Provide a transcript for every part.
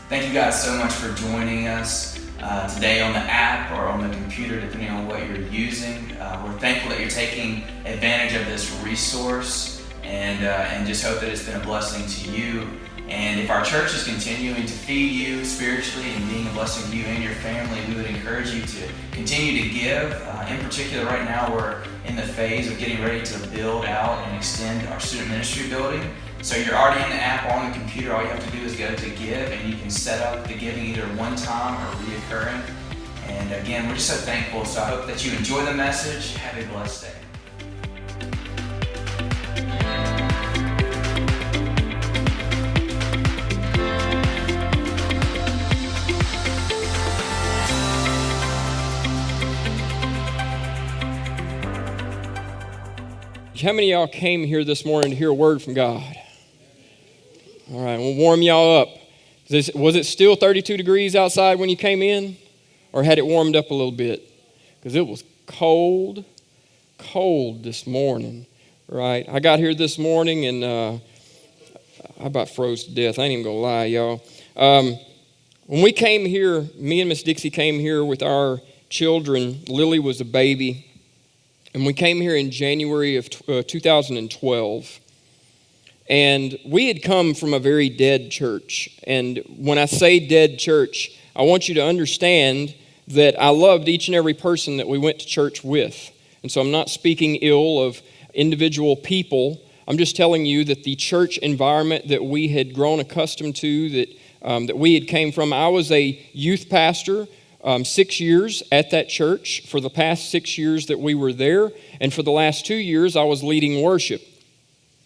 Thank you guys so much for joining us today on the app or on the computer, depending on what you're using. We're thankful that you're taking advantage of this resource and just hope that it's been a blessing to you. And if our church is continuing to feed you spiritually and being a blessing to you and your family, we would encourage you to continue to give. In particular, right now we're in the phase of getting ready to build out and extend our student ministry building. So you're already in the app or on the computer. All you have to do is go to give, and you can set up the giving either one time or reoccurring. And again, we're just so thankful. So I hope that you enjoy the message. Have a blessed day. How many of y'all came here this morning to hear a word from God? All right, we'll warm y'all up. Was it still 32 degrees outside when you came in? Or had it warmed up a little bit? Because it was cold this morning, right? I got here this morning and I about froze to death. I ain't even going to lie, y'all. When we came here, me and Miss Dixie came here with our children. Lily was a baby. And we came here in January of 2012. And we had come from a very dead church. And when I say dead church, I want you to understand that I loved each and every person that we went to church with. And so I'm not speaking ill of individual people. I'm just telling you that the church environment that we had grown accustomed to, that we had came from. I was a youth pastor 6 years at that church for the past 6 years that we were there. And for the last 2 years, I was leading worship.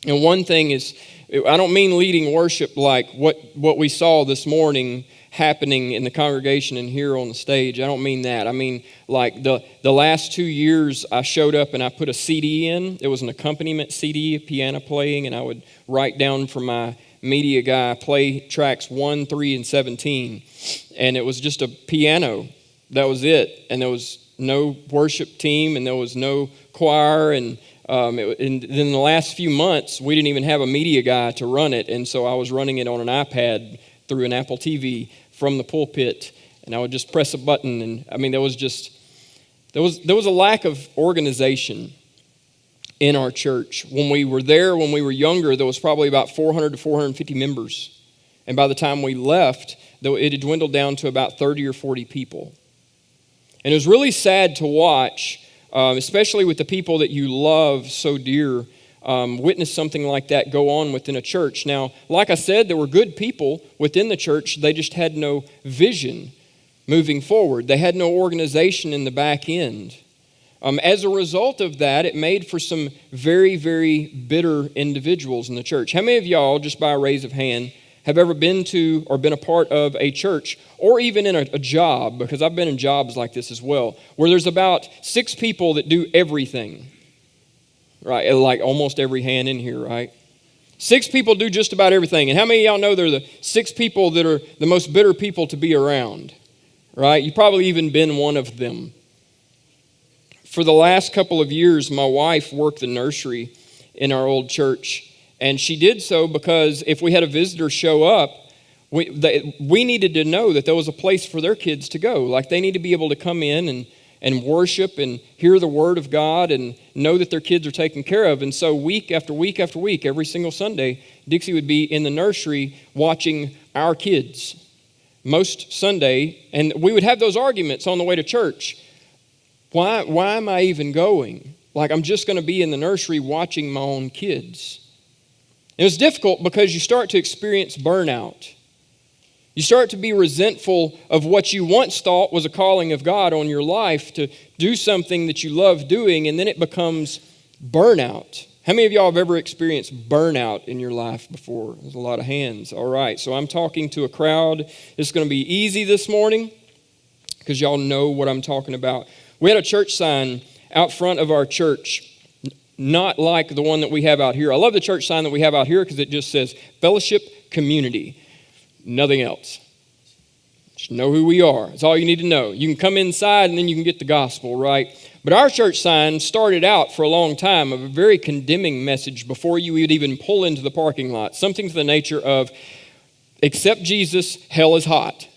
And one thing is, I don't mean leading worship like what we saw this morning happening in the congregation and here on the stage. I don't mean that. I mean like the last 2 years I showed up and I put a CD in. It was an accompaniment CD, a piano playing, and I would write down for my media guy, play tracks 1, 3, and 17. And it was just a piano. That was it. And there was no worship team and there was no choir. And then the last few months, we didn't even have a media guy to run it. And so I was running it on an iPad through an Apple TV from the pulpit. And I would just press a button. And I mean, there was a lack of organization in our church. When we were there, when we were younger, there was probably about 400 to 450 members. And by the time we left, though, it had dwindled down to about 30 or 40 people. And it was really sad to watch, especially with the people that you love so dear, witness something like that go on within a church. Now, like I said, there were good people within the church. They just had no vision moving forward. They had no organization in the back end. As a result of that, it made for some very, very bitter individuals in the church. How many of y'all, just by a raise of hand, have ever been to or been a part of a church or even in a job, because I've been in jobs like this as well, where there's about 6 people that do everything, right? Like almost every hand in here, right? 6 people do just about everything. And how many of y'all know they're the 6 people that are the most bitter people to be around, right? You've probably even been one of them. For the last couple of years, my wife worked the nursery in our old church. And she did so because if we had a visitor show up, we needed to know that there was a place for their kids to go. Like they need to be able to come in and worship and hear the word of God and know that their kids are taken care of. And so week after week after week, every single Sunday, Dixie would be in the nursery watching our kids most Sunday. And we would have those arguments on the way to church. Why am I even going? Like I'm just going to be in the nursery watching my own kids. And it's difficult because you start to experience burnout. You start to be resentful of what you once thought was a calling of God on your life to do something that you love doing, and then it becomes burnout. How many of y'all have ever experienced burnout in your life before? There's a lot of hands. All right, so I'm talking to a crowd. It's going to be easy this morning because y'all know what I'm talking about. We had a church sign out front of our church, not like the one that we have out here. I love the church sign that we have out here because it just says Fellowship Community. Nothing else. Just know who we are. That's all you need to know. You can come inside and then you can get the gospel, right? But our church sign started out for a long time of a very condemning message before you would even pull into the parking lot. Something to the nature of, Except Jesus, hell is hot.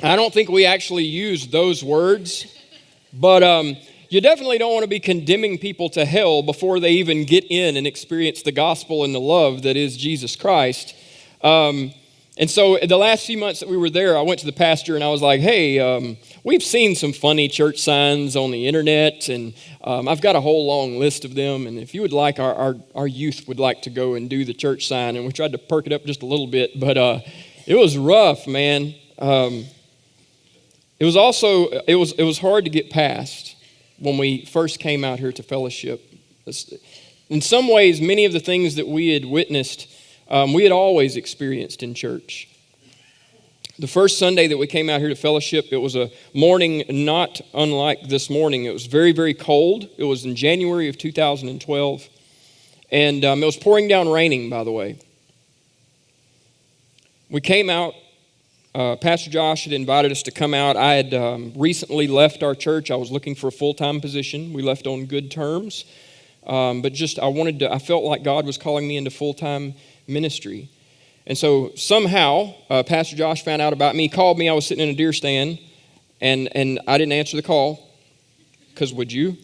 I don't think we actually use those words, but you definitely don't want to be condemning people to hell before they even get in and experience the gospel and the love that is Jesus Christ. And so the last few months that we were there, I went to the pastor and I was like, hey, we've seen some funny church signs on the internet, and I've got a whole long list of them, and if you would like, our youth would like to go and do the church sign, and we tried to perk it up just a little bit, but it was rough, man. It was hard to get past when we first came out here to fellowship. In some ways, many of the things that we had witnessed, we had always experienced in church. The first Sunday that we came out here to fellowship, it was a morning not unlike this morning. It was very, very cold. It was in January of 2012, and it was pouring down raining, by the way. We came out. Pastor Josh had invited us to come out. I had recently left our church. I was looking for a full-time position. We left on good terms, but I felt like God was calling me into full-time ministry. And so somehow, Pastor Josh found out about me, called me. I was sitting in a deer stand, and I didn't answer the call, because would you?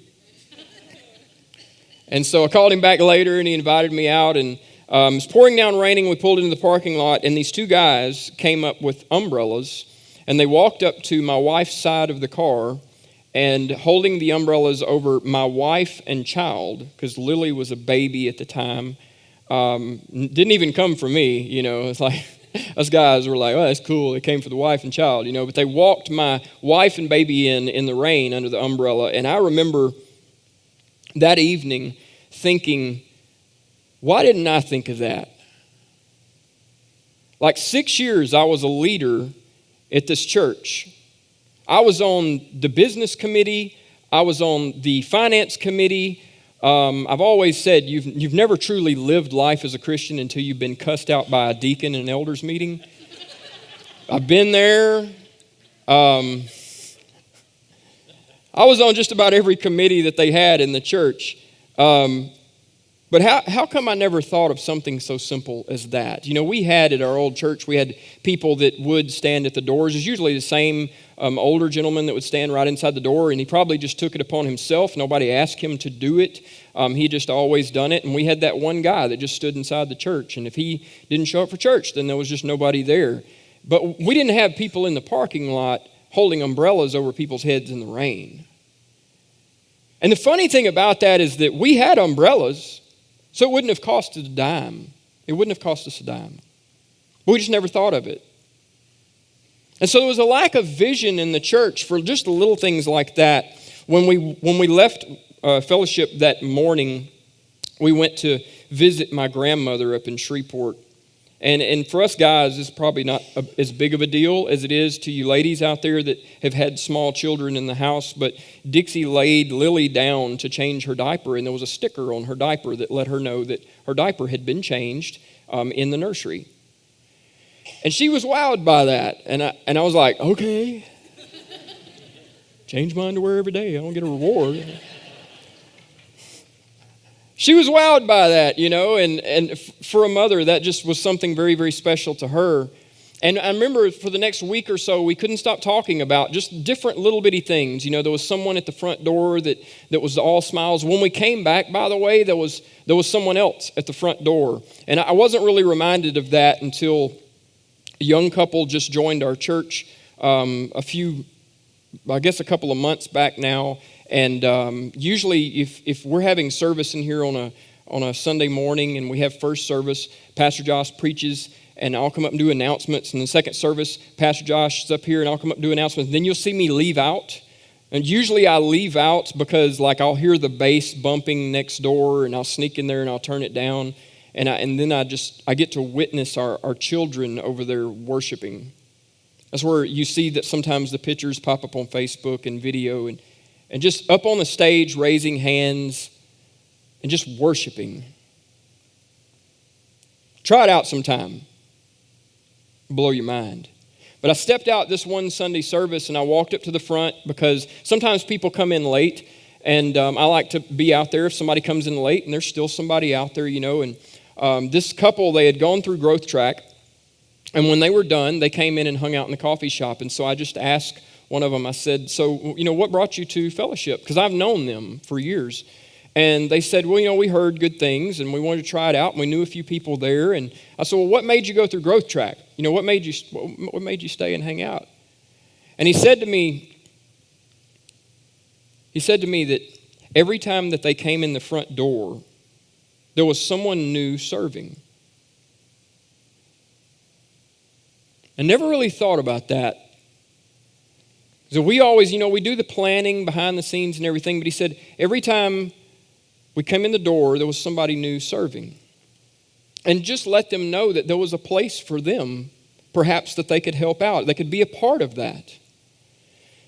And so I called him back later, and he invited me out, and it was pouring down raining. We pulled into the parking lot, and these two guys came up with umbrellas, and they walked up to my wife's side of the car and holding the umbrellas over my wife and child, because Lily was a baby at the time. Didn't even come for me, It's like us guys were like, oh, that's cool. It came for the wife and child, But they walked my wife and baby in the rain under the umbrella, and I remember that evening thinking, why didn't I think of that? Like 6 years I was a leader at this church. I was on the business committee. I was on the finance committee. I've always said you've never truly lived life as a Christian until you've been cussed out by a deacon in an elders meeting. I've been there. I was on just about every committee that they had in the church. But how come I never thought of something so simple as that? We had at our old church, we had people that would stand at the doors. It's usually the same older gentleman that would stand right inside the door, and he probably just took it upon himself. Nobody asked him to do it. He just always done it. And we had that one guy that just stood inside the church, and if he didn't show up for church, then there was just nobody there. But we didn't have people in the parking lot holding umbrellas over people's heads in the rain. And the funny thing about that is that we had umbrellas, so it wouldn't have cost us a dime. It wouldn't have cost us a dime. But we just never thought of it. And so there was a lack of vision in the church for just the little things like that. When we left fellowship that morning, we went to visit my grandmother up in Shreveport. And for us guys, it's probably not as big of a deal as it is to you ladies out there that have had small children in the house. But Dixie laid Lily down to change her diaper, and there was a sticker on her diaper that let her know that her diaper had been changed in the nursery. And she was wowed by that. And I was like, okay, change my underwear every day. I don't get a reward. She was wowed by that, and for a mother, that just was something very, very special to her. And I remember for the next week or so, we couldn't stop talking about just different little bitty things. There was someone at the front door that was all smiles. When we came back, by the way, there was someone else at the front door. And I wasn't really reminded of that until a young couple just joined our church a couple of months back now. And usually if we're having service in here on a Sunday morning and we have first service, Pastor Josh preaches and I'll come up and do announcements. And the second service, Pastor Josh is up here and I'll come up and do announcements. Then you'll see me leave out. And usually I leave out because I'll hear the bass bumping next door and I'll sneak in there and I'll turn it down. And then I get to witness our children over there worshiping. That's where you see that sometimes the pictures pop up on Facebook and video and just up on the stage, raising hands and just worshiping. Try it out sometime. Blow your mind. But I stepped out this one Sunday service and I walked up to the front because sometimes people come in late, and I like to be out there if somebody comes in late and there's still somebody out there, and This couple, they had gone through Growth Track, and when they were done, they came in and hung out in the coffee shop. And so I just asked one of them, I said, so, what brought you to fellowship? Because I've known them for years. And they said, well, we heard good things, and we wanted to try it out, and we knew a few people there. And I said, well, what made you go through Growth Track? What made you stay and hang out? And he said to me that every time that they came in the front door, there was someone new serving. I never really thought about that. So we always, we do the planning behind the scenes and everything, but he said every time we came in the door, there was somebody new serving. And just let them know that there was a place for them, perhaps that they could help out. They could be a part of that.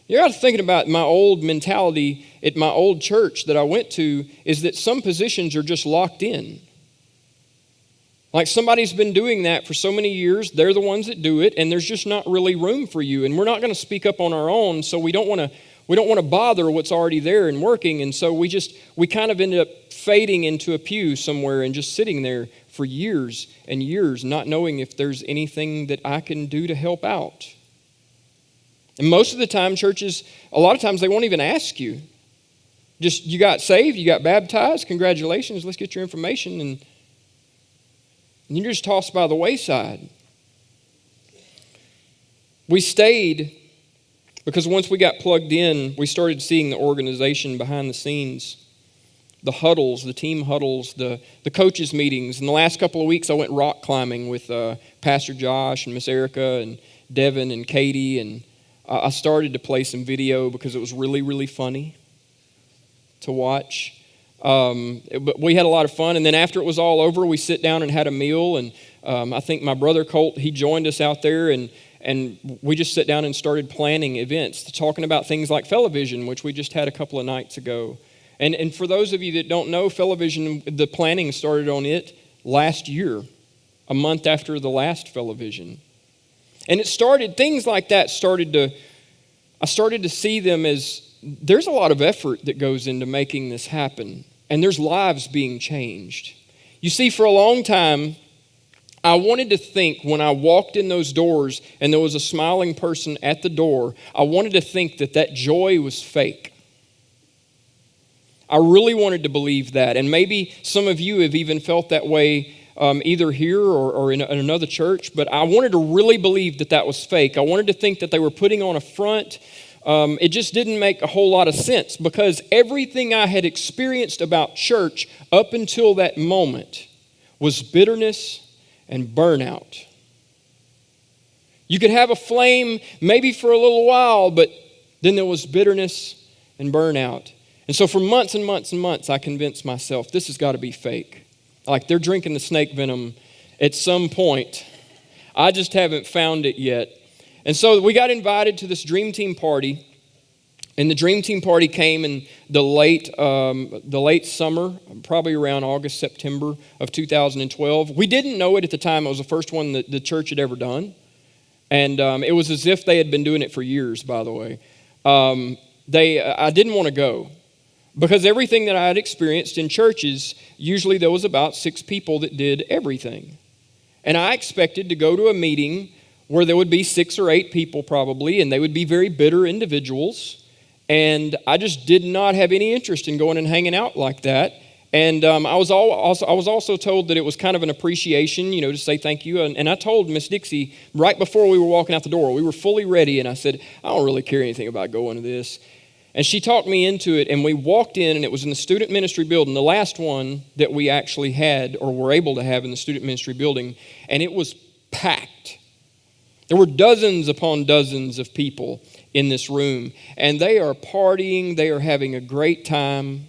I was thinking about my old mentality at my old church that I went to is that some positions are just locked in. Like somebody's been doing that for so many years, they're the ones that do it, and there's just not really room for you. And we're not going to speak up on our own, so we don't want to bother what's already there and working. And so we kind of ended up fading into a pew somewhere and just sitting there for years and years, not knowing if there's anything that I can do to help out. And most of the time, churches, a lot of times they won't even ask you. Just, you got saved, you got baptized, congratulations, let's get your information, and you're just tossed by the wayside. We stayed because once we got plugged in, we started seeing the organization behind the scenes, the huddles, the team huddles, the coaches' meetings. In the last couple of weeks, I went rock climbing with Pastor Josh and Miss Erica and Devin and Katie, and I started to play some video because it was really, really funny to watch. But we had a lot of fun, and then after it was all over, we sit down and had a meal, and I think my brother Colt, he joined us out there, and we just sat down and started planning events, talking about things like Fellovision, which we just had a couple of nights ago. And for those of you that don't know, Fellovision, the planning started on it last year, a month after the last Fellovision. And things like that I started to see them as there's a lot of effort that goes into making this happen, and there's lives being changed. You see, for a long time, I wanted to think when I walked in those doors and there was a smiling person at the door, I wanted to think that joy was fake. I really wanted to believe that, and maybe some of you have even felt that way either here or in another church, but I wanted to really believe that was fake. I wanted to think that they were putting on a front. It just didn't make a whole lot of sense because everything I had experienced about church up until that moment was bitterness and burnout. You could have a flame maybe for a little while, but then there was bitterness and burnout. And so for months and months and months, I convinced myself this has got to be fake. Like they're drinking the snake venom at some point. I just haven't found it yet. And so we got invited to this Dream Team party, and the Dream Team party came in the late summer, probably around August, September of 2012. We didn't know it at the time. It was the first one that the church had ever done, and it was as if they had been doing it for years, by the way. I didn't want to go because everything that I had experienced in churches, usually there was about 6 people that did everything. And I expected to go to a meeting where there would be 6 or 8 people probably, and they would be very bitter individuals. And I just did not have any interest in going and hanging out like that. And I was also told that it was kind of an appreciation, to say thank you. And I told Miss Dixie right before we were walking out the door, we were fully ready, and I said, I don't really care anything about going to this. And she talked me into it, and we walked in, and it was in the student ministry building, the last one that we actually had or were able to have in the student ministry building, and it was packed. There were dozens upon dozens of people in this room, and they are partying, they are having a great time.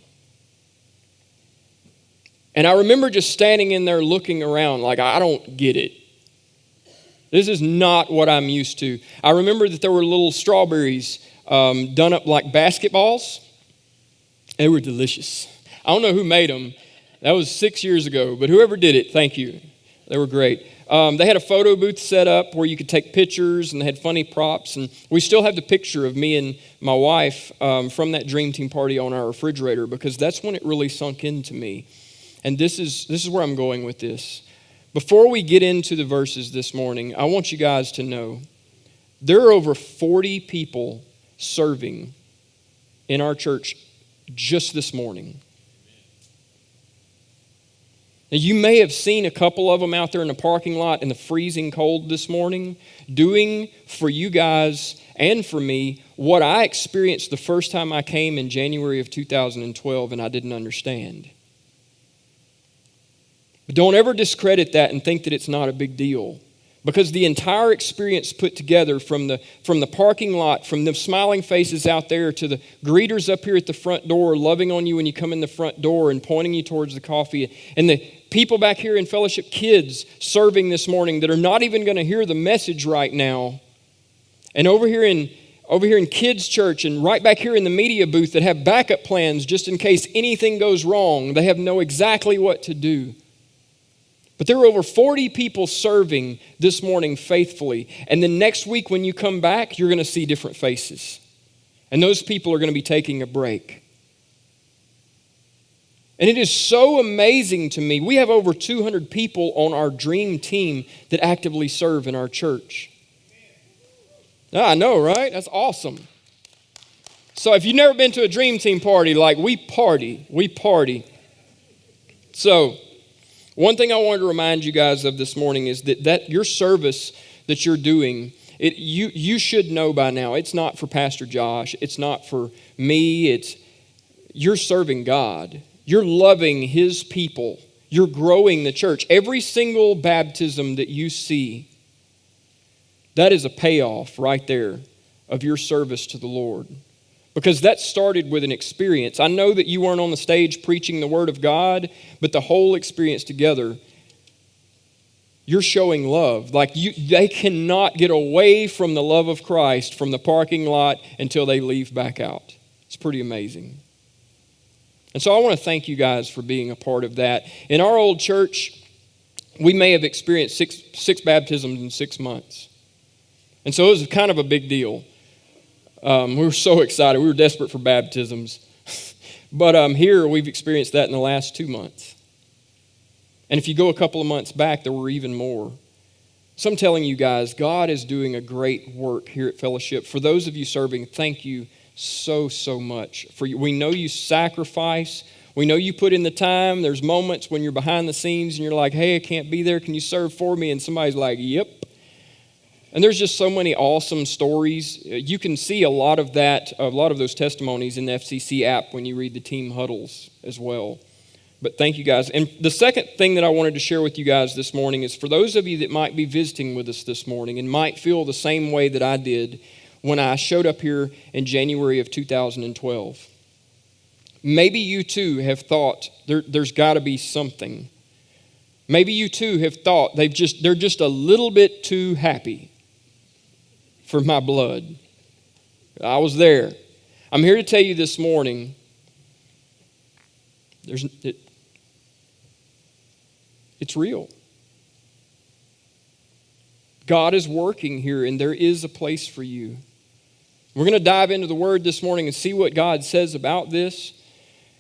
And I remember just standing in there looking around like, I don't get it. This is not what I'm used to. I remember that there were little strawberries done up like basketballs. They were delicious. I don't know who made them. That was 6 years ago, but whoever did it, thank you. They were great. They had a photo booth set up where you could take pictures, and they had funny props. And we still have the picture of me and my wife from that Dream Team party on our refrigerator because that's when it really sunk into me. And this is where I'm going with this. Before we get into the verses this morning, I want you guys to know there are over 40 people serving in our church just this morning. Now, you may have seen a couple of them out there in the parking lot in the freezing cold this morning, doing for you guys and for me what I experienced the first time I came in January of 2012 and I didn't understand. But don't ever discredit that and think that it's not a big deal. Because the entire experience put together from the parking lot, from the smiling faces out there to the greeters up here at the front door loving on you when you come in the front door and pointing you towards the coffee, and the people back here in fellowship, kids serving this morning that are not even going to hear the message right now, and over here in kids' church and right back here in the media booth that have backup plans just in case anything goes wrong. They know exactly what to do. But there are over 40 people serving this morning faithfully. And then next week when you come back, you're going to see different faces. And those people are going to be taking a break. And it is so amazing to me. We have over 200 people on our dream team that actively serve in our church. I know, right? That's awesome. So if you've never been to a dream team party, we party. So one thing I wanted to remind you guys of this morning is that your service that you're doing, you should know by now, it's not for Pastor Josh, it's not for me, you're serving God. You're loving His people. You're growing the church. Every single baptism that you see, that is a payoff right there of your service to the Lord. Because that started with an experience. I know that you weren't on the stage preaching the Word of God, but the whole experience together, you're showing love. They cannot get away from the love of Christ from the parking lot until they leave back out. It's pretty amazing. And so I want to thank you guys for being a part of that. In our old church, we may have experienced six baptisms in 6 months. And so it was kind of a big deal. We were so excited. We were desperate for baptisms. But here we've experienced that in the last 2 months. And if you go a couple of months back, there were even more. So I'm telling you guys, God is doing a great work here at Fellowship. For those of you serving, thank you so much. We know you sacrifice. We know you put in the time. There's moments when you're behind the scenes and you're like, hey, I can't be there. Can you serve for me? And somebody's like, yep. And there's just so many awesome stories. You can see a lot of those testimonies in the FCC app when you read the team huddles as well. But thank you guys. And the second thing that I wanted to share with you guys this morning is for those of you that might be visiting with us this morning and might feel the same way that I did when I showed up here in January of 2012. Maybe you too have thought there's got to be something. Maybe you too have thought they're just a little bit too happy for my blood. I was there. I'm here to tell you this morning, it's real. God is working here and there is a place for you. We're going to dive into the Word this morning and see what God says about this.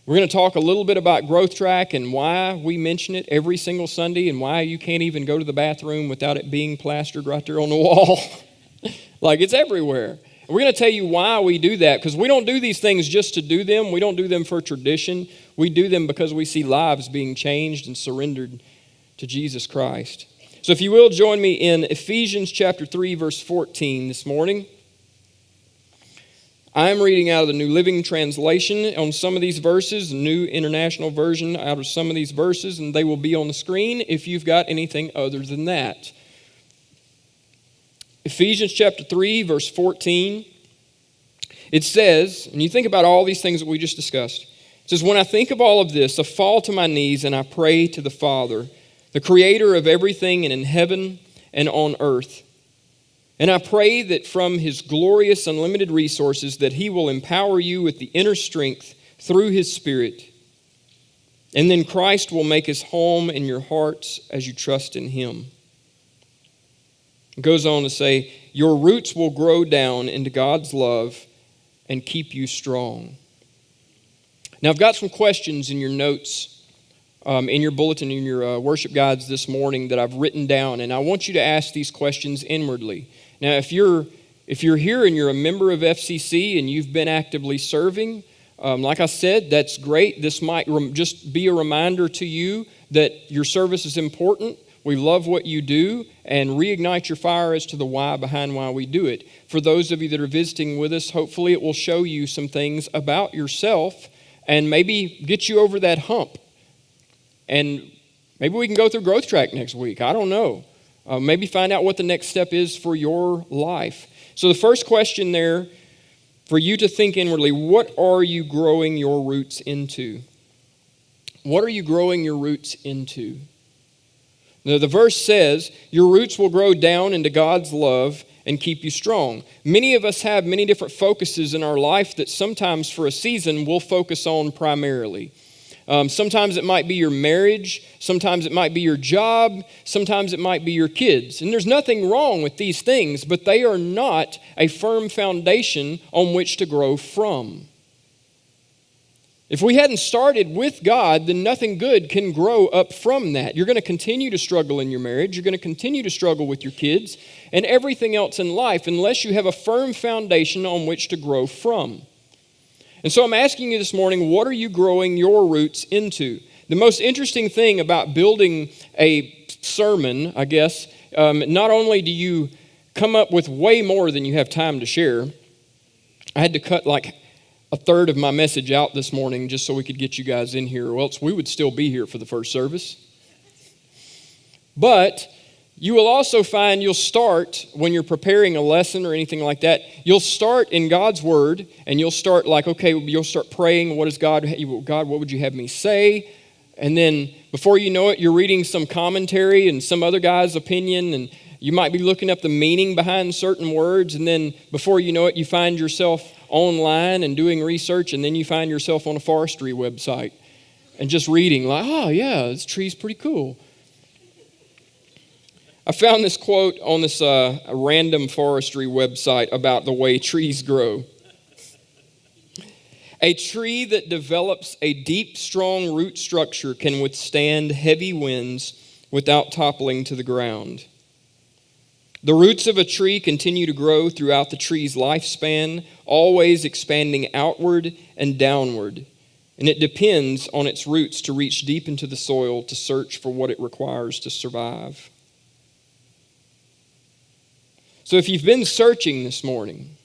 We're going to talk a little bit about Growth Track and why we mention it every single Sunday and why you can't even go to the bathroom without it being plastered right there on the wall. It's everywhere. We're going to tell you why we do that, because we don't do these things just to do them. We don't do them for tradition. We do them because we see lives being changed and surrendered to Jesus Christ. So if you will, join me in Ephesians chapter 3, verse 14 this morning. I'm reading out of the New Living Translation on some of these verses, New International Version out of some of these verses, and they will be on the screen if you've got anything other than that. Ephesians chapter 3, verse 14, it says, and you think about all these things that we just discussed, it says, when I think of all of this, I fall to my knees and I pray to the Father, the creator of everything in heaven and on earth. And I pray that from His glorious unlimited resources that He will empower you with the inner strength through His Spirit. And then Christ will make His home in your hearts as you trust in Him. It goes on to say, your roots will grow down into God's love and keep you strong. Now, I've got some questions in your notes in your bulletin, in your worship guides this morning that I've written down, and I want you to ask these questions inwardly. Now, if you're here and you're a member of FCC and you've been actively serving, like I said, that's great. This might just be a reminder to you that your service is important. We love what you do, and reignite your fire as to the why behind why we do it. For those of you that are visiting with us, hopefully it will show you some things about yourself and maybe get you over that hump. And maybe we can go through Growth Track next week. I don't know. Maybe find out what the next step is for your life. So the first question there, for you to think inwardly, what are you growing your roots into? What are you growing your roots into? Now, the verse says, your roots will grow down into God's love and keep you strong. Many of us have many different focuses in our life that sometimes for a season we'll focus on primarily. Sometimes it might be your marriage, sometimes it might be your job, sometimes it might be your kids. And there's nothing wrong with these things, but they are not a firm foundation on which to grow from. If we hadn't started with God, then nothing good can grow up from that. You're going to continue to struggle in your marriage. You're going to continue to struggle with your kids and everything else in life unless you have a firm foundation on which to grow from. And so I'm asking you this morning, what are you growing your roots into? The most interesting thing about building a sermon, I guess, not only do you come up with way more than you have time to share. I had to cut like a third of my message out this morning just so we could get you guys in here, or else we would still be here for the first service. But you will also find you'll start, when you're preparing a lesson or anything like that, you'll start in God's Word, and you'll start like, okay, you'll start praying, what would you have me say? And then before you know it, you're reading some commentary and some other guy's opinion, and you might be looking up the meaning behind certain words, and then before you know it, you find yourself online and doing research, and then you find yourself on a forestry website and just reading like, oh yeah, this tree's pretty cool. I found this quote on this random forestry website about the way trees grow. A tree that develops a deep, strong root structure can withstand heavy winds without toppling to the ground. The roots of a tree continue to grow throughout the tree's lifespan, always expanding outward and downward, and it depends on its roots to reach deep into the soil to search for what it requires to survive. So if you've been searching this morning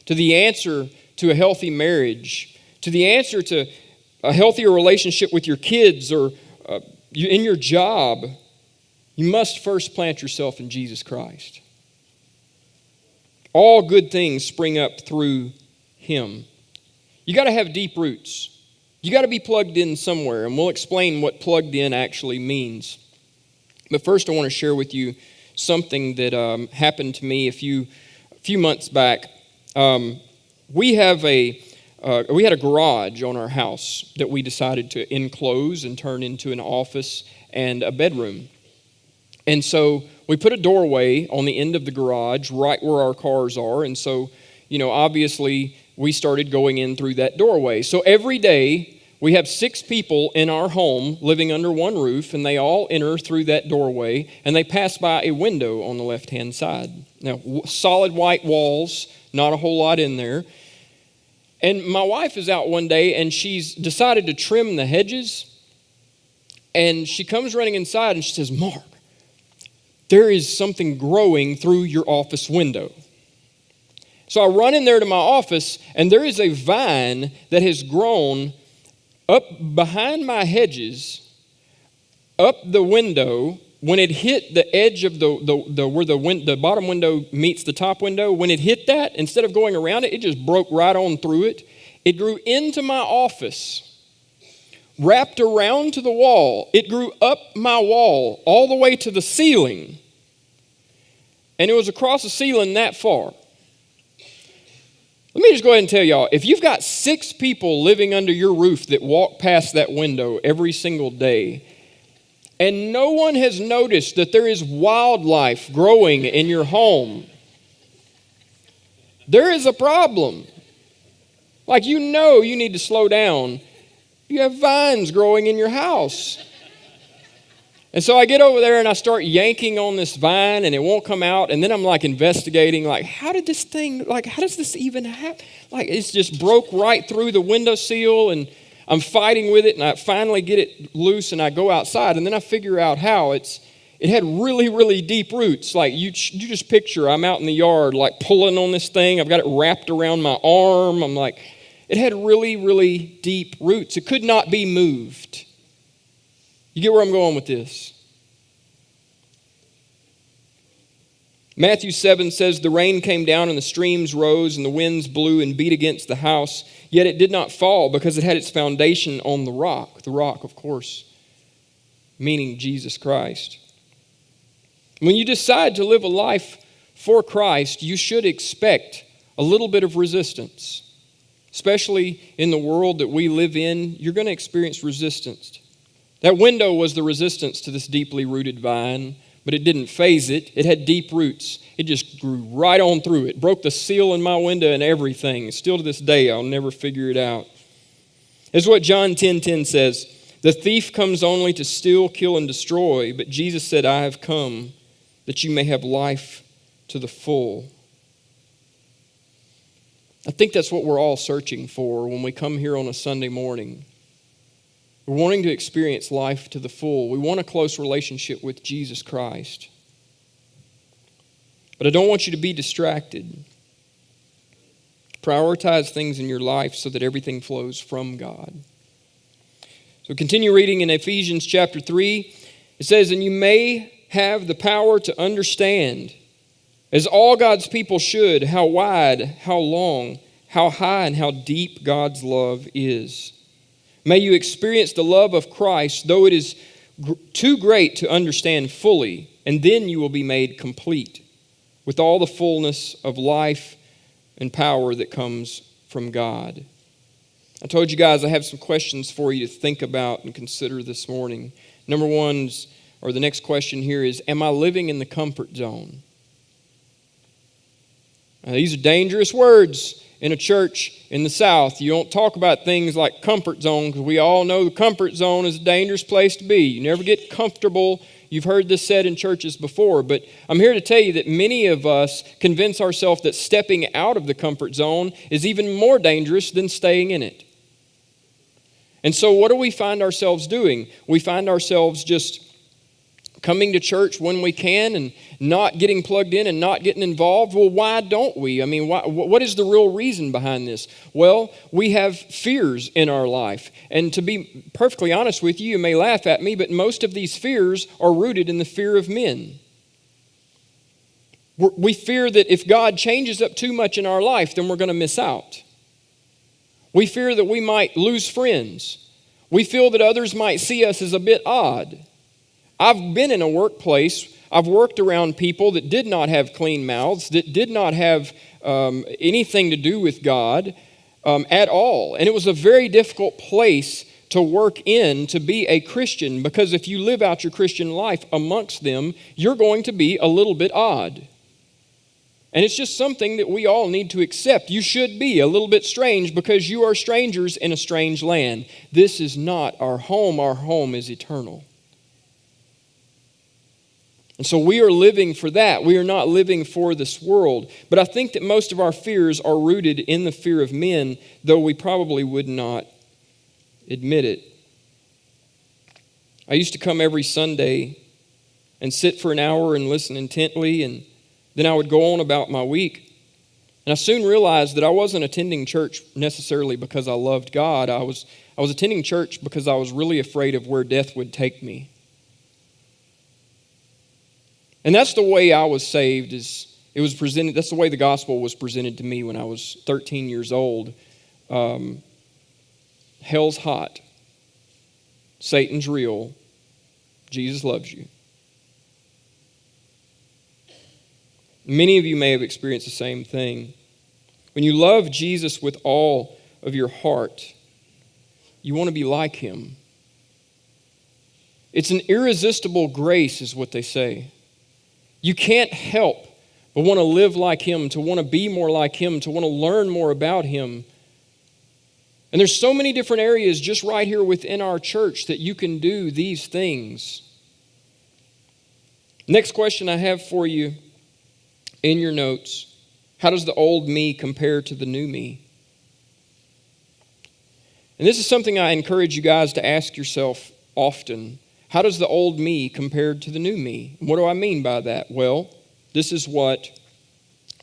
to the answer to a healthy marriage, to the answer to a healthier relationship with your kids or in your job, you must first plant yourself in Jesus Christ. All good things spring up through Him. You got to have deep roots. You got to be plugged in somewhere, and we'll explain what plugged in actually means. But first, I want to share with you something that happened to me a few months back. We had a garage on our house that we decided to enclose and turn into an office and a bedroom. And so we put a doorway on the end of the garage right where our cars are. And so, obviously we started going in through that doorway. So every day we have 6 people in our home living under one roof, and they all enter through that doorway, and they pass by a window on the left-hand side. Now, solid white walls, not a whole lot in there. And my wife is out one day, and she's decided to trim the hedges. And she comes running inside, and she says, "Mark, there is something growing through your office window." So I run in there to my office, and there is a vine that has grown up behind my hedges, up the window. When it hit the edge of where the bottom window meets the top window, when it hit that, instead of going around it, it just broke right on through it. It grew into my office, wrapped around to the wall. It grew up my wall all the way to the ceiling. And it was across the ceiling that far. Let me just go ahead and tell y'all, if you've got 6 people living under your roof that walk past that window every single day, and no one has noticed that there is wildlife growing in your home, there is a problem. Like, you need to slow down. You have vines growing in your house. And so I get over there and I start yanking on this vine and it won't come out. And then I'm like investigating, like, how does this even happen? Like, it's just broke right through the windowsill and I'm fighting with it and I finally get it loose and I go outside and then I figure out how it had really, really deep roots. Like you just picture I'm out in the yard like pulling on this thing. I've got it wrapped around my arm. I'm like, it had really, really deep roots. It could not be moved. You get where I'm going with this? Matthew 7 says, the rain came down and the streams rose and the winds blew and beat against the house, yet it did not fall because it had its foundation on the rock. The rock, of course, meaning Jesus Christ. When you decide to live a life for Christ, you should expect a little bit of resistance. Especially in the world that we live in, you're going to experience resistance. That window was the resistance to this deeply rooted vine, but it didn't phase it. It had deep roots. It just grew right on through it. Broke the seal in my window and everything. Still to this day, I'll never figure it out. It's what John 10:10 says. The thief comes only to steal, kill, and destroy, but Jesus said, I have come that you may have life to the full. I think that's what we're all searching for when we come here on a Sunday morning. We're wanting to experience life to the full. We want a close relationship with Jesus Christ. But I don't want you to be distracted. Prioritize things in your life so that everything flows from God. So continue reading in Ephesians chapter 3. It says, and you may have the power to understand, as all God's people should, how wide, how long, how high, and how deep God's love is. May you experience the love of Christ, though it is too great to understand fully, and then you will be made complete with all the fullness of life and power that comes from God. I told you guys I have some questions for you to think about and consider this morning. Number one, or the next question here is, am I living in the comfort zone? Now, these are dangerous words. In a church in the South, you don't talk about things like comfort zone because we all know the comfort zone is a dangerous place to be. You never get comfortable. You've heard this said in churches before, but I'm here to tell you that many of us convince ourselves that stepping out of the comfort zone is even more dangerous than staying in it. And so what do we find ourselves doing? We find ourselves just coming to church when we can and not getting plugged in and not getting involved. Well, why don't we? I mean, what is the real reason behind this? Well, we have fears in our life. And to be perfectly honest with you, you may laugh at me, but most of these fears are rooted in the fear of men. We fear that if God changes up too much in our life, then we're going to miss out. We fear that we might lose friends. We feel that others might see us as a bit odd. I've been in a workplace, I've worked around people that did not have clean mouths, that did not have anything to do with God at all. And it was a very difficult place to work in to be a Christian, because if you live out your Christian life amongst them, you're going to be a little bit odd. And it's just something that we all need to accept. You should be a little bit strange because you are strangers in a strange land. This is not our home. Our home is eternal. And so we are living for that. We are not living for this world. But I think that most of our fears are rooted in the fear of men, though we probably would not admit it. I used to come every Sunday and sit for an hour and listen intently, and then I would go on about my week. And I soon realized that I wasn't attending church necessarily because I loved God. I was attending church because I was really afraid of where death would take me. And that's the way I was saved. That's the way the gospel was presented to me when I was 13 years old. Hell's hot. Satan's real. Jesus loves you. Many of you may have experienced the same thing. When you love Jesus with all of your heart, you want to be like him. It's an irresistible grace, is what they say. You can't help but want to live like him, to want to be more like him, to want to learn more about him. And there's so many different areas just right here within our church that you can do these things. Next question I have for you in your notes: how does the old me compare to the new me? And this is something I encourage you guys to ask yourself often. How does the old me compare to the new me? What do I mean by that? Well, this is what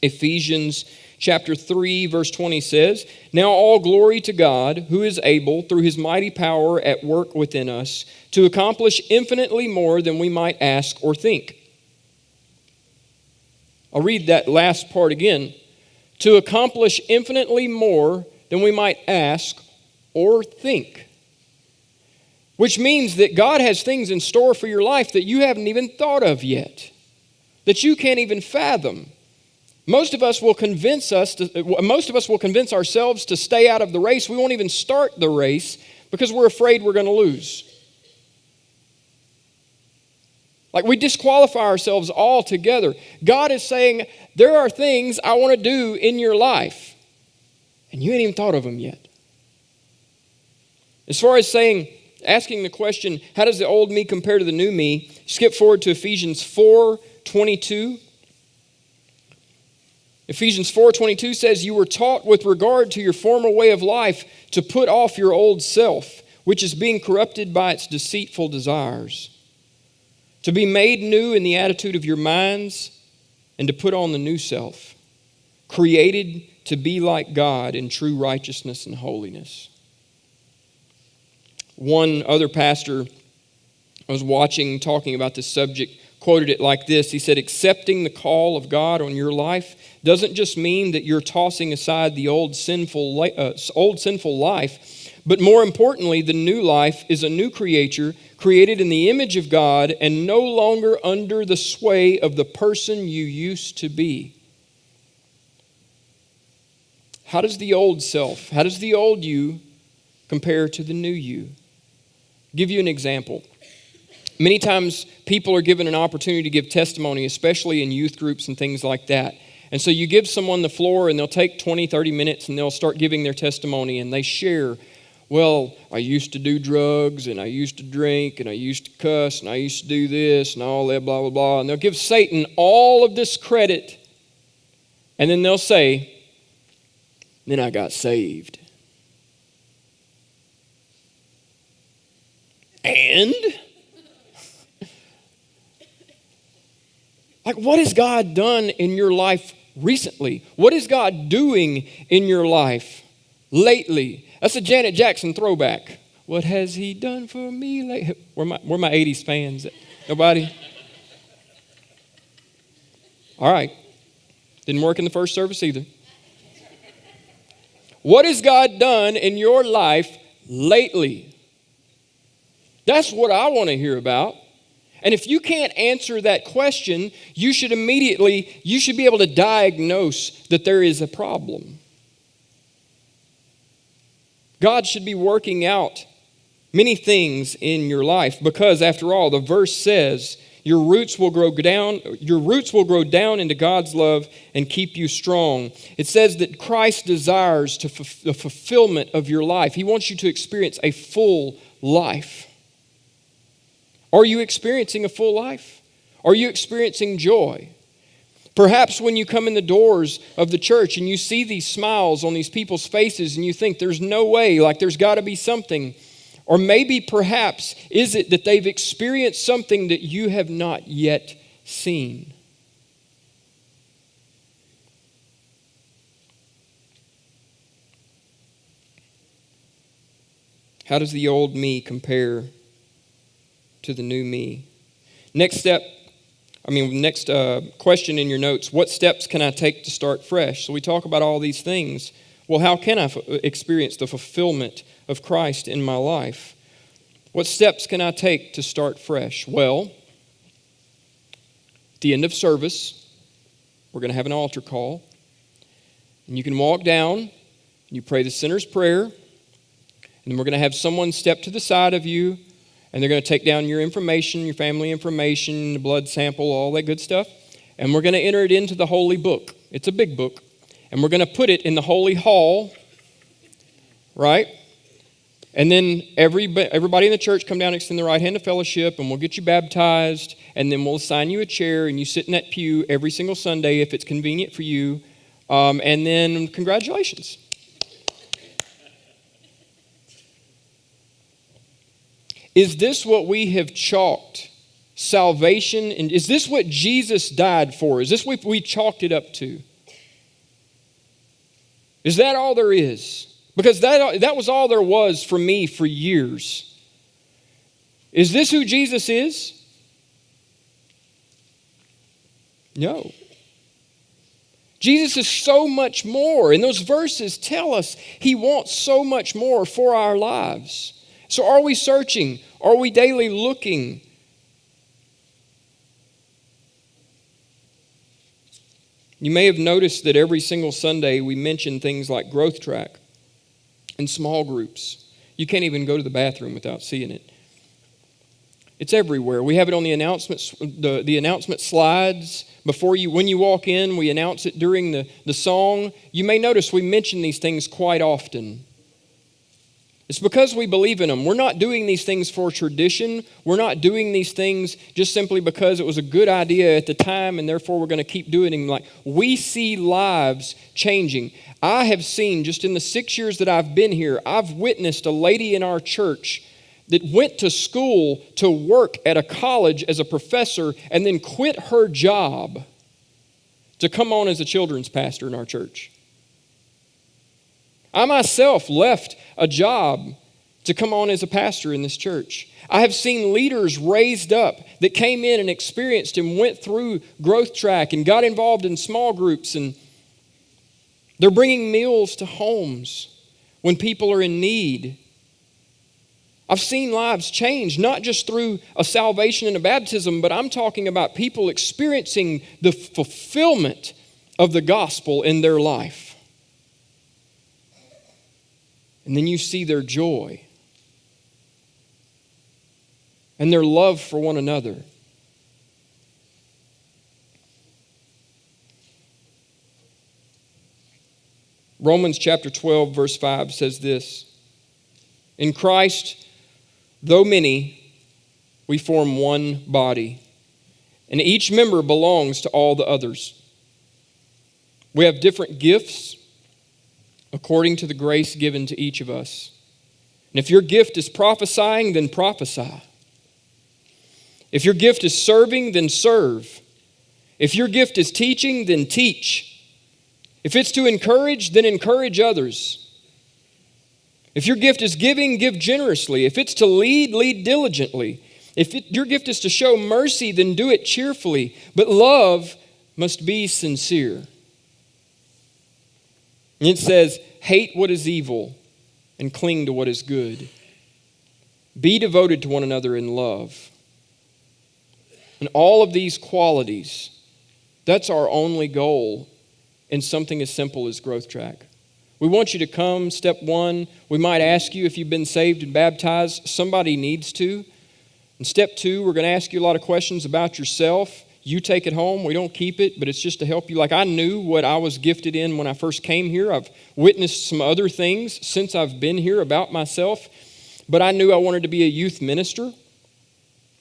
Ephesians chapter 3, verse 20 says. Now all glory to God, who is able, through his mighty power at work within us, to accomplish infinitely more than we might ask or think. I'll read that last part again. To accomplish infinitely more than we might ask or think. Which means that God has things in store for your life that you haven't even thought of yet, that you can't even fathom. Most of us will convince ourselves to stay out of the race. We won't even start the race because we're afraid we're going to lose. Like, we disqualify ourselves altogether. God is saying, there are things I want to do in your life, and you ain't even thought of them yet. As far as asking the question, how does the old me compare to the new me? Skip forward to Ephesians 4:22. Ephesians 4:22 says, you were taught with regard to your former way of life to put off your old self, which is being corrupted by its deceitful desires, to be made new in the attitude of your minds, and to put on the new self, created to be like God in true righteousness and holiness. One other pastor I was watching talking about this subject quoted it like this. He said, accepting the call of God on your life doesn't just mean that you're tossing aside the old sinful life, but more importantly, the new life is a new creature created in the image of God and no longer under the sway of the person you used to be. How does the old self, how does the old you compare to the new you? I'll give you an example. Many times people are given an opportunity to give testimony, especially in youth groups and things like that. And so you give someone the floor and they'll take 20, 30 minutes and they'll start giving their testimony and they share, well, I used to do drugs and I used to drink and I used to cuss and I used to do this and all that, blah, blah, blah. And they'll give Satan all of this credit. And then they'll say, then I got saved. And? Like, what has God done in your life recently? What is God doing in your life lately? That's a Janet Jackson throwback. What has he done for me lately? Where my 80s fans at? Nobody? All right. Didn't work in the first service either. What has God done in your life lately? That's what I want to hear about. And if you can't answer that question, you should be able to diagnose that there is a problem. God should be working out many things in your life because, after all, the verse says your roots will grow down into God's love and keep you strong. It says that Christ desires the fulfillment of your life. He wants you to experience a full life. Are you experiencing a full life? Are you experiencing joy? Perhaps when you come in the doors of the church and you see these smiles on these people's faces and you think there's no way, like there's got to be something. Or maybe perhaps is it that they've experienced something that you have not yet seen. How does the old me compare to the new me? Next question in your notes, what steps can I take to start fresh? So we talk about all these things. Well, how can I experience the fulfillment of Christ in my life? What steps can I take to start fresh? Well, at the end of service, we're going to have an altar call. And you can walk down, and you pray the sinner's prayer, and then we're going to have someone step to the side of you, and they're going to take down your information, your family information, the blood sample, all that good stuff. And we're going to enter it into the holy book. It's a big book. And we're going to put it in the holy hall, right? And then everybody in the church come down and extend the right hand of fellowship, and we'll get you baptized, and then we'll assign you a chair, and you sit in that pew every single Sunday if it's convenient for you. And then congratulations. Is this what we have chalked salvation? And is this what Jesus died for? Is this what we chalked it up to? Is that all there is? Because that was all there was for me for years. Is this who Jesus is? No. Jesus is so much more. And those verses tell us he wants so much more for our lives. So are we searching? Are we daily looking? You may have noticed that every single Sunday we mention things like growth track and small groups. You can't even go to the bathroom without seeing it. It's everywhere. We have it on the announcements, the announcement slides. When you walk in, we announce it during the song. You may notice we mention these things quite often. It's because we believe in them. We're not doing these things for tradition. We're not doing these things just simply because it was a good idea at the time and therefore we're going to keep doing them. Like, we see lives changing. I have seen, just in the 6 years that I've been here, I've witnessed a lady in our church that went to school to work at a college as a professor and then quit her job to come on as a children's pastor in our church. I myself left a job to come on as a pastor in this church. I have seen leaders raised up that came in and experienced and went through growth track and got involved in small groups, and they're bringing meals to homes when people are in need. I've seen lives change, not just through a salvation and a baptism, but I'm talking about people experiencing the fulfillment of the gospel in their life. And then you see their joy and their love for one another. Romans chapter 12, verse 5 says this: in Christ, though many, we form one body, and each member belongs to all the others. We have different gifts according to the grace given to each of us. And if your gift is prophesying, then prophesy. If your gift is serving, then serve. If your gift is teaching, then teach. If it's to encourage, then encourage others. If your gift is giving, give generously. If it's to lead, lead diligently. If your gift is to show mercy, then do it cheerfully. But love must be sincere. And it says, hate what is evil and cling to what is good. Be devoted to one another in love. And all of these qualities, that's our only goal in something as simple as growth track. We want you to come, step one. We might ask you if you've been saved and baptized. Somebody needs to. And step two, we're going to ask you a lot of questions about yourself. You take it home. We don't keep it, but it's just to help you. Like, I knew what I was gifted in when I first came here. I've witnessed some other things since I've been here about myself, but I knew I wanted to be a youth minister.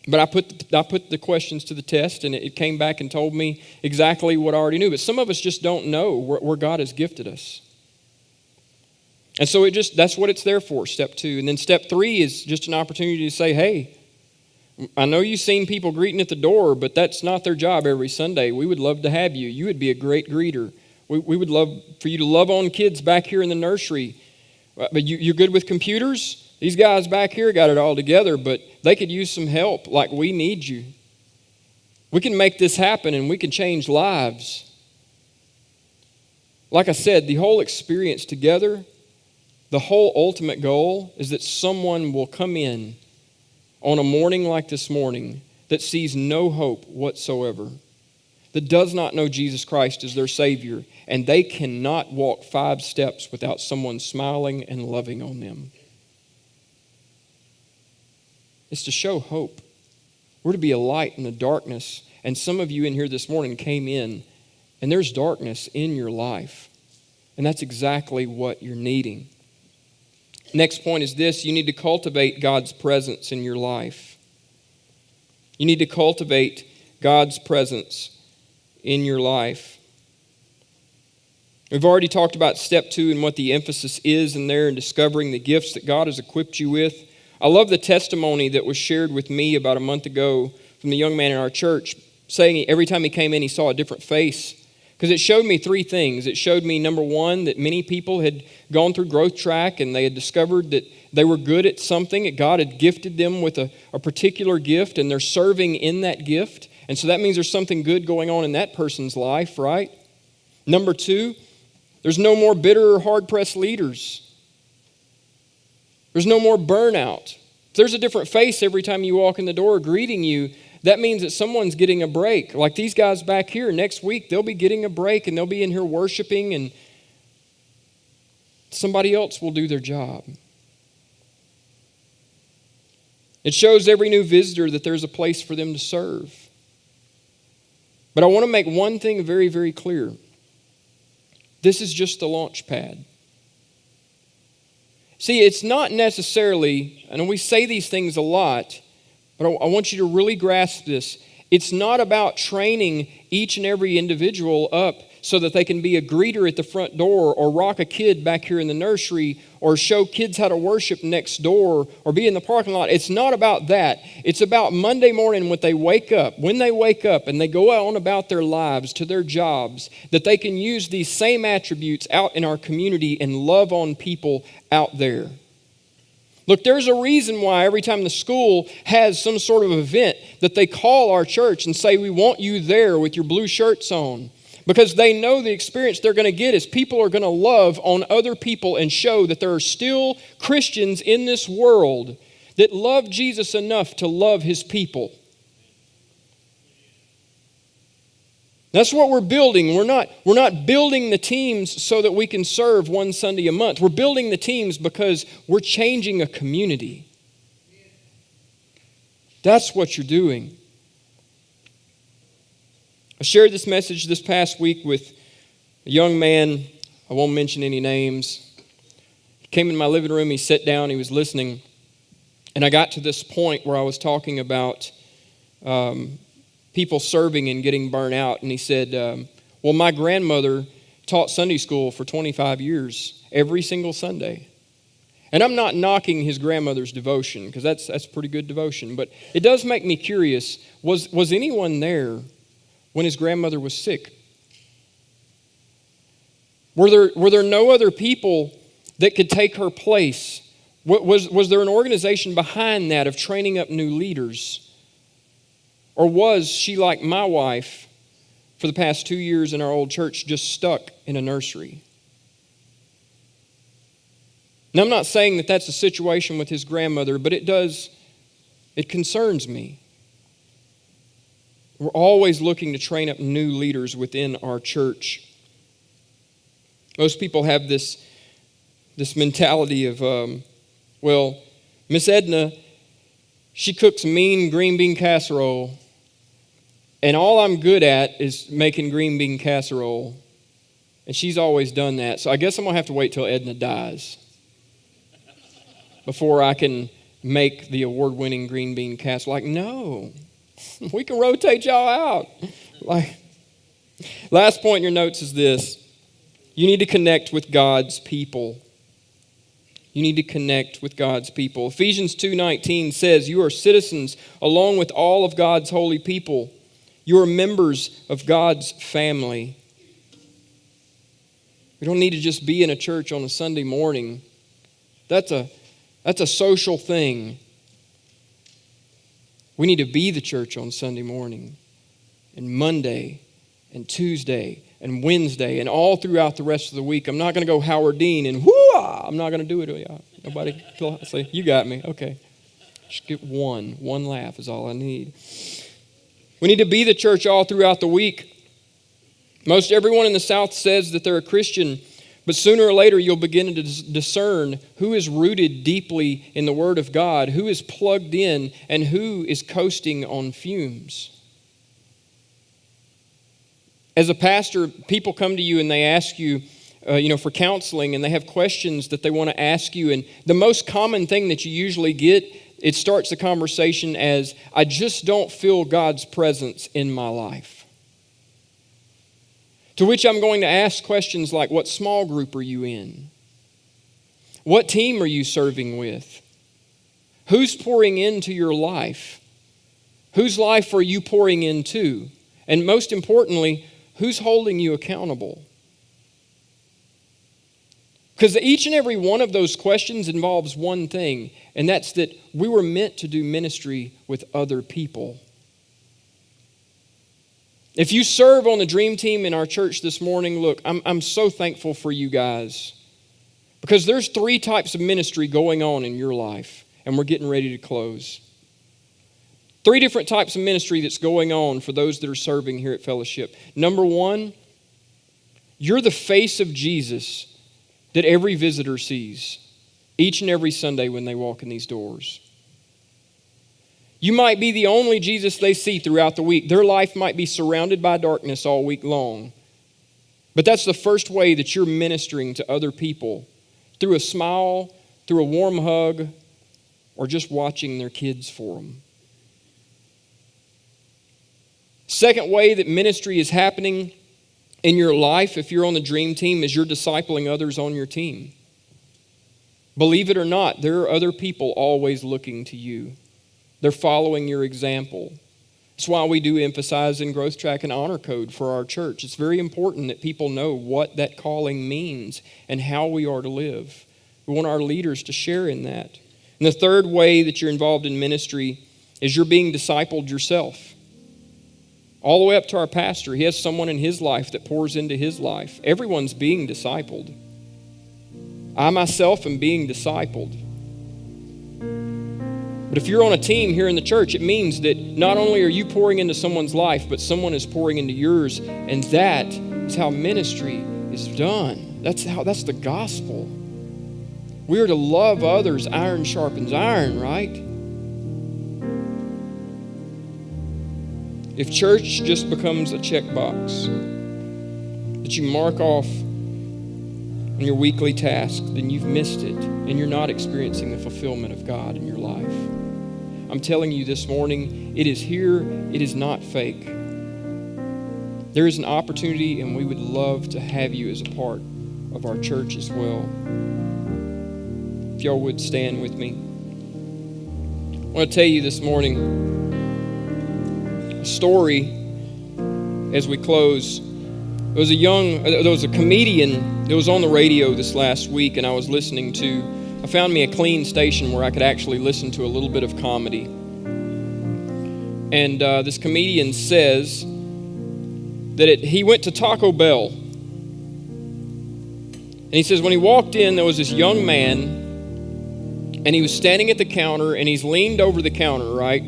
But I put the questions to the test, and it came back and told me exactly what I already knew. But some of us just don't know where God has gifted us. And so that's what it's there for, step two. And then step three is just an opportunity to say, hey, I know you've seen people greeting at the door, but that's not their job every Sunday. We would love to have you. You would be a great greeter. We would love for you to love on kids back here in the nursery. But you're good with computers? These guys back here got it all together, but they could use some help. Like, we need you. We can make this happen, and we can change lives. Like I said, the whole experience together, the whole ultimate goal is that someone will come in on a morning like this morning that sees no hope whatsoever, that does not know Jesus Christ as their Savior, and they cannot walk 5 steps without someone smiling and loving on them. It's to show hope. We're to be a light in the darkness, and some of you in here this morning came in, and there's darkness in your life, and that's exactly what you're needing. Next point is this: you need to cultivate God's presence in your life. You need to cultivate God's presence in your life. We've already talked about step 2 and what the emphasis is in there, and discovering the gifts that God has equipped you with. I love the testimony that was shared with me about a month ago from the young man in our church, saying every time he came in, he saw a different face. Because it showed me 3 things. It showed me, number 1, that many people had gone through growth track and they had discovered that they were good at something, that God had gifted them with a particular gift, and they're serving in that gift. And so that means there's something good going on in that person's life, right? Number 2, there's no more bitter or hard-pressed leaders. There's no more burnout. If there's a different face every time you walk in the door greeting you, that means that someone's getting a break. Like these guys back here, next week, they'll be getting a break and they'll be in here worshiping, and somebody else will do their job. It shows every new visitor that there's a place for them to serve. But I want to make one thing very, very clear. This is just the launch pad. See, it's not necessarily, and we say these things a lot, but I want you to really grasp this. It's not about training each and every individual up so that they can be a greeter at the front door, or rock a kid back here in the nursery, or show kids how to worship next door, or be in the parking lot. It's not about that. It's about Monday morning when they wake up and they go on about their lives to their jobs, that they can use these same attributes out in our community and love on people out there. Look, there's a reason why every time the school has some sort of event that they call our church and say, we want you there with your blue shirts on. Because they know the experience they're going to get is people are going to love on other people and show that there are still Christians in this world that love Jesus enough to love his people. That's what we're building. We're not building the teams so that we can serve one Sunday a month. We're building the teams because we're changing a community. That's what you're doing. I shared this message this past week with a young man. I won't mention any names. He came in my living room. He sat down. He was listening. And I got to this point where I was talking about people serving and getting burnt out. And he said, well, my grandmother taught Sunday school for 25 years, every single Sunday. And I'm not knocking his grandmother's devotion, because that's pretty good devotion. But it does make me curious, was anyone there when his grandmother was sick? Were there no other people that could take her place? Was there an organization behind that of training up new leaders? Or was she, like my wife, for the past 2 years in our old church, just stuck in a nursery? Now, I'm not saying that that's the situation with his grandmother, but it concerns me. We're always looking to train up new leaders within our church. Most people have this mentality of, well, Miss Edna, she cooks mean green bean casserole, and all I'm good at is making green bean casserole. And she's always done that. So I guess I'm going to have to wait till Edna dies before I can make the award-winning green bean casserole. Like, no, we can rotate y'all out. Like, last point in your notes is this. You need to connect with God's people. You need to connect with God's people. Ephesians 2:19 says, you are citizens along with all of God's holy people. You are members of God's family. We don't need to just be in a church on a Sunday morning. That's a social thing. We need to be the church on Sunday morning and Monday and Tuesday and Wednesday and all throughout the rest of the week. I'm not going to go Howard Dean and whoo-ah. I'm not going to do it. Nobody say, you got me. Okay. Just get one laugh is all I need. We need to be the church all throughout the week. Most everyone in the South says that they're a Christian, but sooner or later you'll begin to discern who is rooted deeply in the Word of God, who is plugged in, and who is coasting on fumes. As a pastor, people come to you and they ask you, for counseling, and they have questions that they want to ask you. And the most common thing that you usually get, it starts the conversation as, I just don't feel God's presence in my life. To which I'm going to ask questions like, what small group are you in? What team are you serving with? Who's pouring into your life? Whose life are you pouring into? And most importantly, who's holding you accountable? Because each and every one of those questions involves one thing, and that's that we were meant to do ministry with other people. If you serve on the dream team in our church this morning, look, I'm so thankful for you guys. Because there's 3 types of ministry going on in your life, and we're getting ready to close. 3 different types of ministry that's going on for those that are serving here at Fellowship. Number 1, you're the face of Jesus that every visitor sees each and every Sunday when they walk in these doors. You might be the only Jesus they see throughout the week. Their life might be surrounded by darkness all week long. But that's the first way that you're ministering to other people, through a smile, through a warm hug, or just watching their kids for them. Second way that ministry is happening in your life, if you're on the dream team, is you're discipling others on your team. Believe it or not, there are other people always looking to you. They're following your example. That's why we do emphasize in Growth Track an honor code for our church. It's very important that people know what that calling means and how we are to live. We want our leaders to share in that. And the third way that you're involved in ministry is you're being discipled yourself. All the way up to our pastor, he has someone in his life that pours into his life. Everyone's being discipled. I myself am being discipled. But if you're on a team here in the church, it means that not only are you pouring into someone's life, but someone is pouring into yours, and that is how ministry is done. That's the gospel. We are to love others. Iron sharpens iron, right? If church just becomes a checkbox that you mark off on your weekly task, then you've missed it and you're not experiencing the fulfillment of God in your life. I'm telling you this morning, it is here, it is not fake. There is an opportunity, and we would love to have you as a part of our church as well. If y'all would stand with me. I want to tell you this morning a story as we close. There was a comedian that was on the radio this last week, and I was listening to. I found me a clean station where I could actually listen to a little bit of comedy. And this comedian says that he went to Taco Bell. And he says when he walked in, there was this young man, and he was standing at the counter, and he's leaned over the counter, right?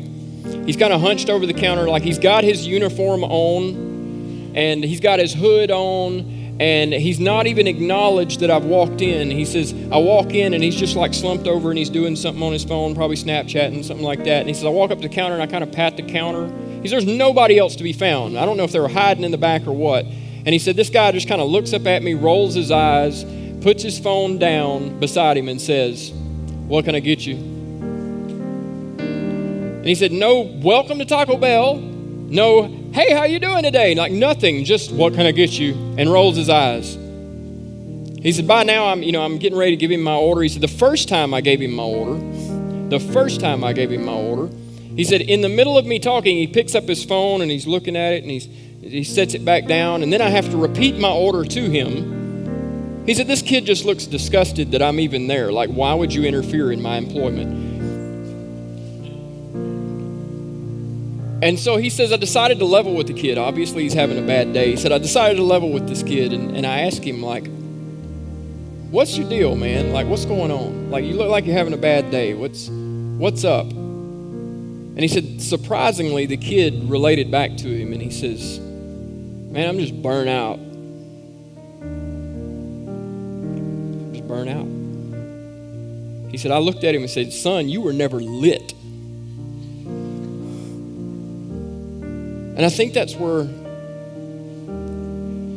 He's kind of hunched over the counter like he's got his uniform on, and he's got his hood on, and he's not even acknowledged that I've walked in. He says, I walk in, and he's just like slumped over, and he's doing something on his phone, probably Snapchatting, something like that. And he says, I walk up to the counter, and I kind of pat the counter. He says, there's nobody else to be found. I don't know if they were hiding in the back or what. And he said, this guy just kind of looks up at me, rolls his eyes, puts his phone down beside him, and says, what can I get you? And he said, no, welcome to Taco Bell. No, hey, how you doing today? Like nothing, just what can I get you? And rolls his eyes. He said, by now I'm getting ready to give him my order. He said, the first time I gave him my order, he said, in the middle of me talking, he picks up his phone and he's looking at it and he sets it back down, and then I have to repeat my order to him. He said, this kid just looks disgusted that I'm even there. Like, why would you interfere in my employment? And so he says, I decided to level with the kid. Obviously, he's having a bad day. He said, I decided to level with this kid. And I asked him, like, what's your deal, man? Like, what's going on? Like, you look like you're having a bad day. What's up? And he said, surprisingly, the kid related back to him. And he says, man, I'm just burnt out. Just burnt out. He said, I looked at him and said, son, you were never lit. And I think that's where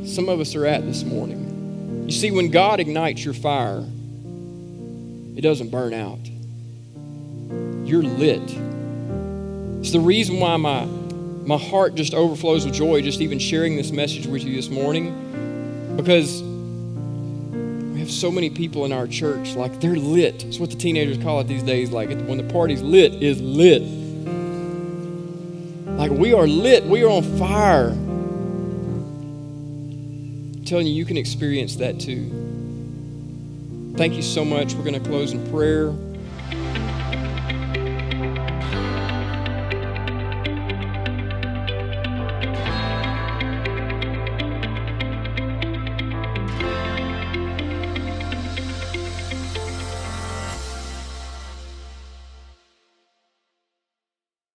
some of us are at this morning. You see, when God ignites your fire, it doesn't burn out. You're lit. It's the reason why my heart just overflows with joy just even sharing this message with you this morning, because we have so many people in our church, like they're lit. It's what the teenagers call it these days. Like when the party's lit, is lit. Like we are lit. We are on fire. I'm telling you, you can experience that too. Thank you so much. We're going to close in prayer.